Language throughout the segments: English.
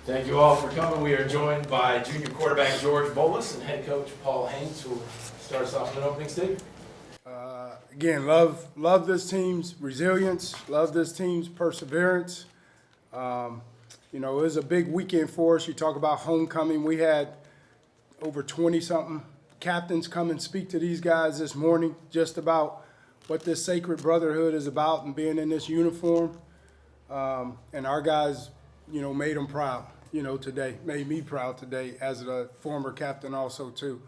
Thank you all for coming. We are joined by junior quarterback George Bolus and head coach Paul Haynes, who will start us off with an opening statement. Again, love this team's resilience, love this team's perseverance. It was a big weekend for us. You talk about homecoming. We had over 20-something captains come and speak to these guys this morning just about what this sacred brotherhood is about and being in this uniform. And our guys, made them proud, today, made me proud today as a former captain also, too.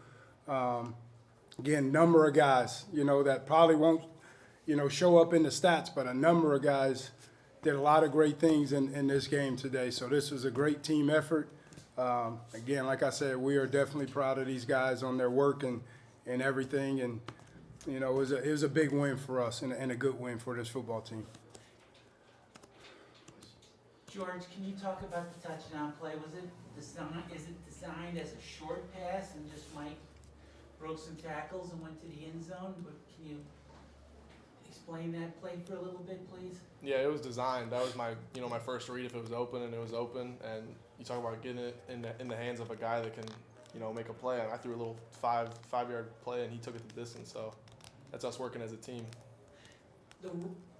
Again, number of guys, that probably won't, show up in the stats, but a number of guys did a lot of great things in this game today. So this was a great team effort. Again, like I said, we are definitely proud of these guys on their work and everything. And, it was a big win for us and a good win for this football team. George, can you talk about the touchdown play? Is it designed as a short pass and just Mike broke some tackles and went to the end zone? But can you explain that play for a little bit, please? Yeah, it was designed. That was my first read. If it was open, and it was open, and you talk about getting it in the hands of a guy that can, make a play. I threw a little five-yard play, and he took it the distance. So that's us working as a team.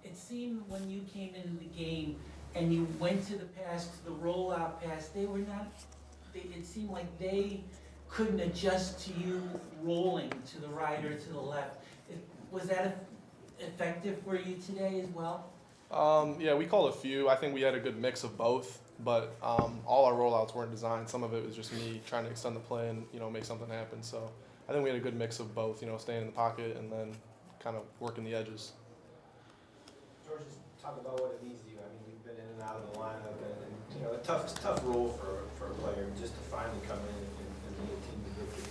It seemed when you came into the game and you went to the rollout pass, it seemed like they couldn't adjust to you rolling to the right or to the left. Was that effective for you today as well? Yeah, we called a few. I think we had a good mix of both, but all our rollouts weren't designed. Some of it was just me trying to extend the play and make something happen. So I think we had a good mix of both. Staying in the pocket and then kind of working the edges. George, just talk about what it means to you. I mean, you've been in and out of the lineup, and a tough role for a player just to finally come in and be a team to good for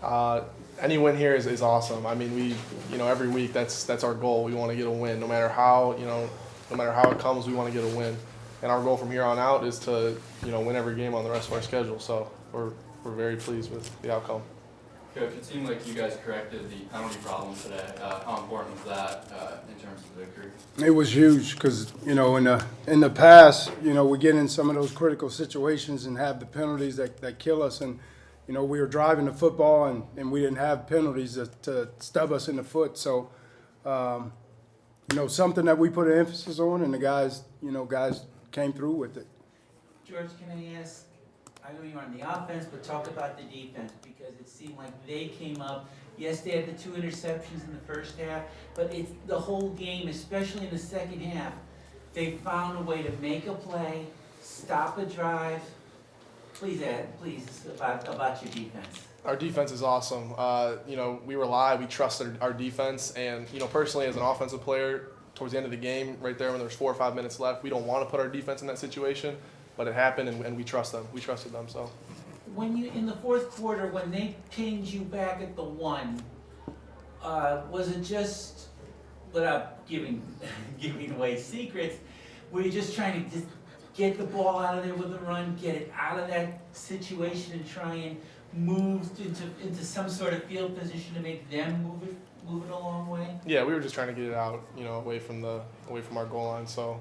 you. Any win here is awesome. I mean, we, every week that's our goal. We want to get a win, no matter how it comes. We want to get a win, and our goal from here on out is to, win every game on the rest of our schedule. So we're very pleased with the outcome. Coach, it seemed like you guys corrected the penalty problem today. How important was that in terms of victory? It was huge because, in the past, we get in some of those critical situations and have the penalties that kill us. And, we were driving the football and we didn't have penalties to stub us in the foot. So, something that we put an emphasis on, and the guys came through with it. George, can I ask, I know you're on the offense, but talk about the defense, because it seemed like they came up. Yes, they had the 2 interceptions in the first half, but it's the whole game, especially in the second half, they found a way to make a play, stop a drive. Please about your defense. Our defense is awesome. We rely, we trust our defense, and personally as an offensive player, towards the end of the game, right there when there's 4 or 5 minutes left, we don't want to put our defense in that situation. But it happened, and we trust them. We trusted them. So, when you in the fourth quarter, when they pinned you back at the 1, was it just, without giving away secrets, were you just trying to just get the ball out of there with a run, get it out of that situation, and try and move into some sort of field position to make them move it a long way? Yeah, we were just trying to get it out, away from our goal line. So.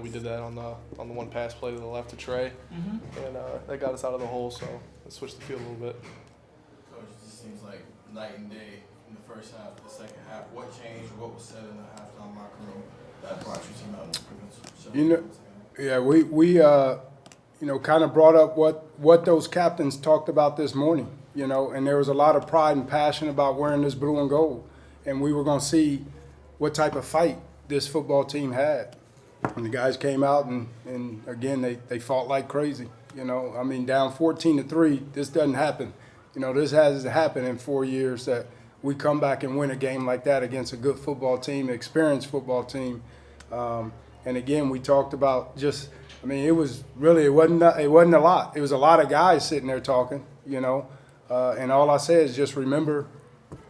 We did that on the one pass play to the left to Trey, and that got us out of the hole. So let's switch the field a little bit. Coach, it just seems like night and day in the first half, the second half. What changed? What was said in the halftime locker room that brought your team out in improvements? Yeah, we kind of brought up what those captains talked about this morning. And there was a lot of pride and passion about wearing this blue and gold, and we were going to see what type of fight this football team had. And the guys came out and again, they fought like crazy. Down 14-3, this doesn't happen. This hasn't happened in 4 years that we come back and win a game like that against a good football team, experienced football team. And again, we talked about it wasn't a lot. It was a lot of guys sitting there talking, and all I say is just remember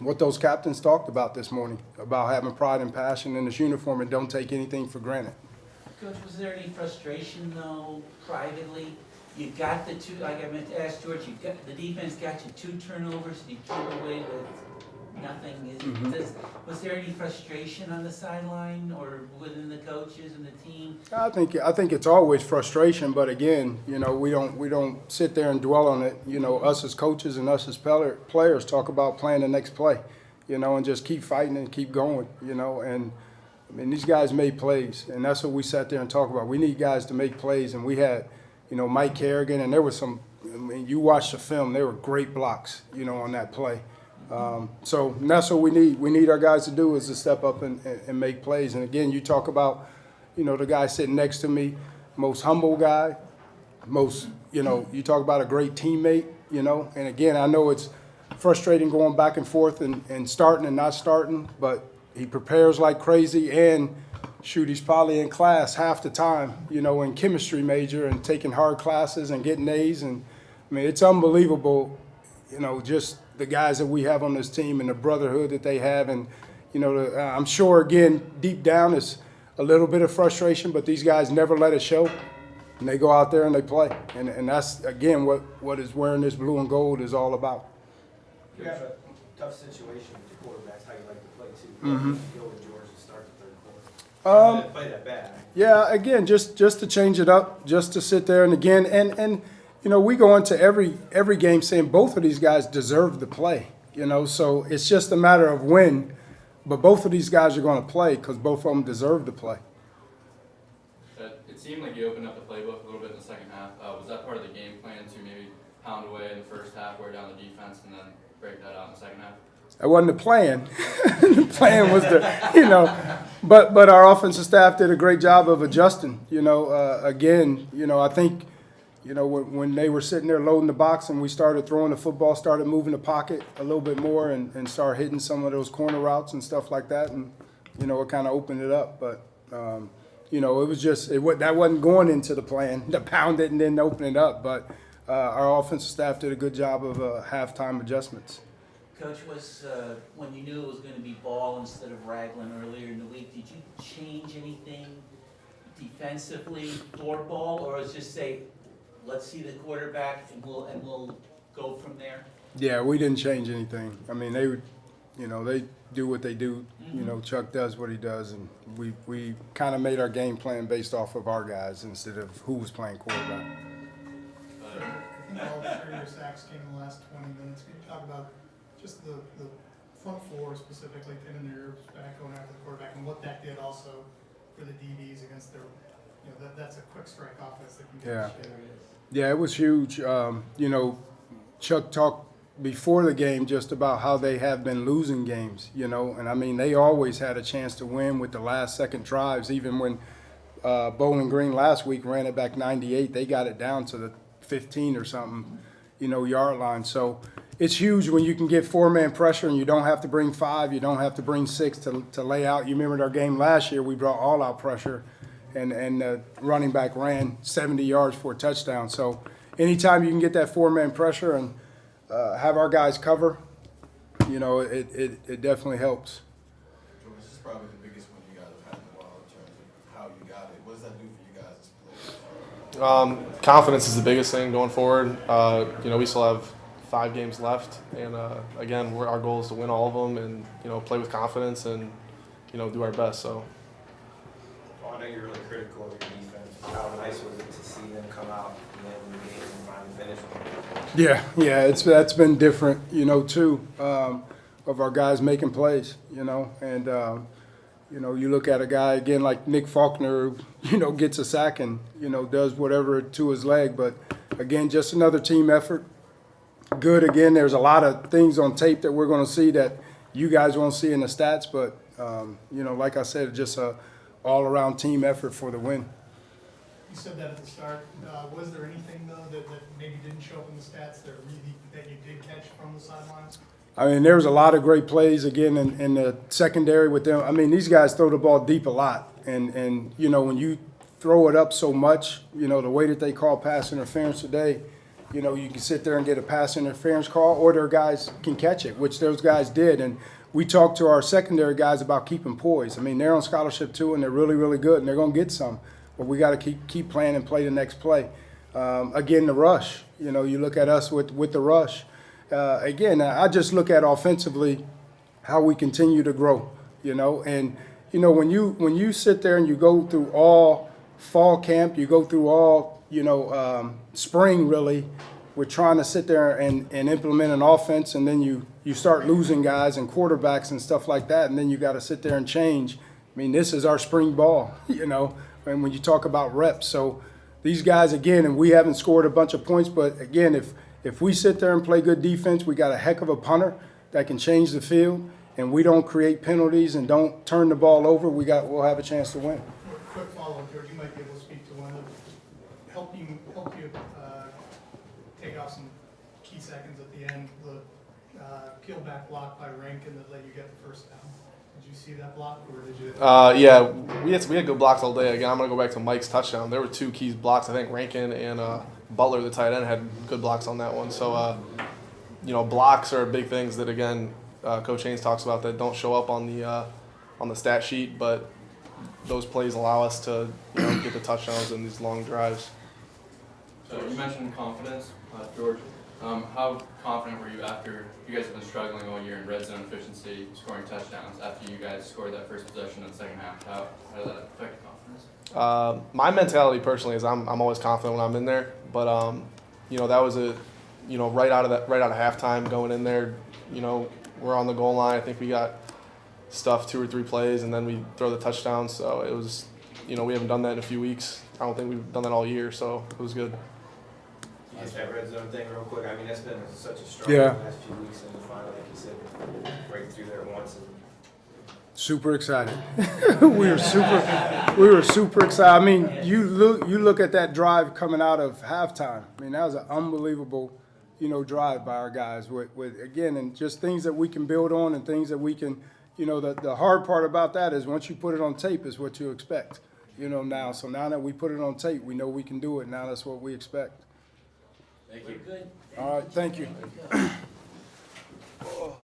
what those captains talked about this morning, about having pride and passion in this uniform and don't take anything for granted. Coach, was there any frustration, though, privately? You got the 2, like I meant to ask George, the defense got you 2 turnovers, and you came away with Nothing. Was there any frustration on the sideline or within the coaches and the team? I think it's always frustration, but again, we don't sit there and dwell on it. Us as coaches and us as players talk about playing the next play, and just keep fighting and keep going, and I mean, these guys made plays, and that's what we sat there and talked about. We need guys to make plays, and we had, Mike Kerrigan, and there was some. I mean, you watch the film; there were great blocks, on that play. So that's what we need. We need our guys to do is to step up and make plays. And again, you talk about, the guy sitting next to me, most humble guy, you talk about a great teammate, And again, I know it's frustrating going back and forth and starting and not starting, but he prepares like crazy. And shoot, he's probably in class half the time, in chemistry major and taking hard classes and getting A's. And I mean, it's unbelievable, just the guys that we have on this team and the brotherhood that they have. And, I'm sure, again, deep down is a little bit of frustration, but these guys never let it show. And they go out there and they play. And that's, again, what is wearing this blue and gold is all about. You have a tough situation with the quarterbacks, how you like to play, too. You go with George to start the third quarter. Didn't play that bad. Yeah, again, just to change it up, just to sit there and again, and we go into every game saying both of these guys deserve to play, so it's just a matter of when, but both of these guys are going to play because both of them deserve to play. It seemed like you opened up the playbook a little bit in the second half. Was that part of the game plan to maybe pound away in the first half, wear down the defense, and then break that out in the second half? That wasn't the plan. The plan was but our offensive staff did a great job of adjusting. Again, I think, when they were sitting there loading the box and we started throwing the football, started moving the pocket a little bit more and started hitting some of those corner routes and stuff like that, and it kind of opened it up. But it was just that wasn't going into the plan to pound it and then open it up. But our offensive staff did a good job of halftime adjustments. Coach, when you knew it was going to be ball instead of Ragland earlier in the week, did you change anything defensively for ball, or was just say, let's see the quarterback and we'll go from there? Yeah, we didn't change anything. I mean, they do what they do. Chuck does what he does, and we kind of made our game plan based off of our guys instead of who was playing quarterback. I think all three of your sacks came in the last 20 minutes. Can you talk about just the front four specifically, pinning their ears back, going after the quarterback, and what that did also for the DBs against their, that's a quick strike offense that can get you. Yeah, it was huge. Chuck talked before the game just about how they have been losing games, and I mean, they always had a chance to win with the last second drives. Even when Bowling Green last week ran it back 98, they got it down to the 15 or something, yard line. So it's huge when you can get four-man pressure and you don't have to bring five, you don't have to bring six to lay out. You remember our game last year, we brought all-out pressure, and the running back ran 70 yards for a touchdown. So anytime you can get that four-man pressure and have our guys cover, it definitely helps. George, this is probably the biggest one you guys have had in a while in terms of how you got it. What does that do for you guys as players? Confidence is the biggest thing going forward. We still have 5 games left, and again, our goal is to win all of them and play with confidence and do our best. So. Well, I know you're really critical of your defense. How nice was it to see them come out and then win the game and finally finish? Yeah, that's been different, too, of our guys making plays, and you look at a guy again like Nick Faulkner, gets a sack and does whatever to his leg, but again, just another team effort. Good. Again, there's a lot of things on tape that we're going to see that you guys won't see in the stats, but like I said, just a all-around team effort for the win. You said that at the start. Was there anything though that maybe didn't show up in the stats that you did catch from the sidelines? I mean, there was a lot of great plays again in the secondary with them. I mean, these guys throw the ball deep a lot, and when you throw it up so much, the way that they call pass interference today. You can sit there and get a pass interference call, or their guys can catch it, which those guys did. And we talked to our secondary guys about keeping poise. I mean, they're on scholarship too, and they're really, really good, and they're going to get some. But we got to keep playing and play the next play. Again, the rush. You look at us with the rush. Again, I just look at offensively. how we continue to grow, you know. And, you know, when you sit there and you go through all fall camp, you go through all, you know, spring really, we're trying to sit there and implement an offense, and then you start losing guys and quarterbacks and stuff like that, and then you got to sit there and change. I mean, this is our spring ball, you know, and when you talk about reps. So these guys, again, and we haven't scored a bunch of points, but again, if we sit there and play good defense, we got a heck of a punter that can change the field, and we don't create penalties and don't turn the ball over, we'll have a chance to win. Quick follow-up, George, you might be able to speak to one of, help you take off some key seconds at the end, the peel back block by Rankin that let you get the first down. Did you see that block, or did you? Yeah, we had good blocks all day. Again, I'm gonna go back to Mike's touchdown. There were 2 key blocks. I think Rankin and Butler, the tight end, had good blocks on that one. So, you know, blocks are big things that, again, Coach Haynes talks about that don't show up on the stat sheet, but those plays allow us to, you know, get the touchdowns in these long drives. So you mentioned confidence, George. How confident were you after you guys have been struggling all year in red zone efficiency, scoring touchdowns, after you guys scored that first possession in the second half? How did that affect your confidence? My mentality personally is I'm always confident when I'm in there, but you know, that was right out of halftime going in there, you know, we're on the goal line. I think we got stuffed 2 or 3 plays, and then we throw the touchdown. So it was, you know, we haven't done that in a few weeks. I don't think we've done that all year, so it was good. Just that red zone thing real quick. I mean, that's been such a struggle Yeah. the last few weeks, and finally, like you said, break through there once. And Super excited. we were super excited. I mean, you look at that drive coming out of halftime. I mean, that was an unbelievable, you know, drive by our guys with again, and just things that we can build on and things that we can, you know, the hard part about that is once you put it on tape is what you expect, you know, now. So now that we put it on tape, we know we can do it. Now that's what we expect. Thank you. Good. All right, thank you.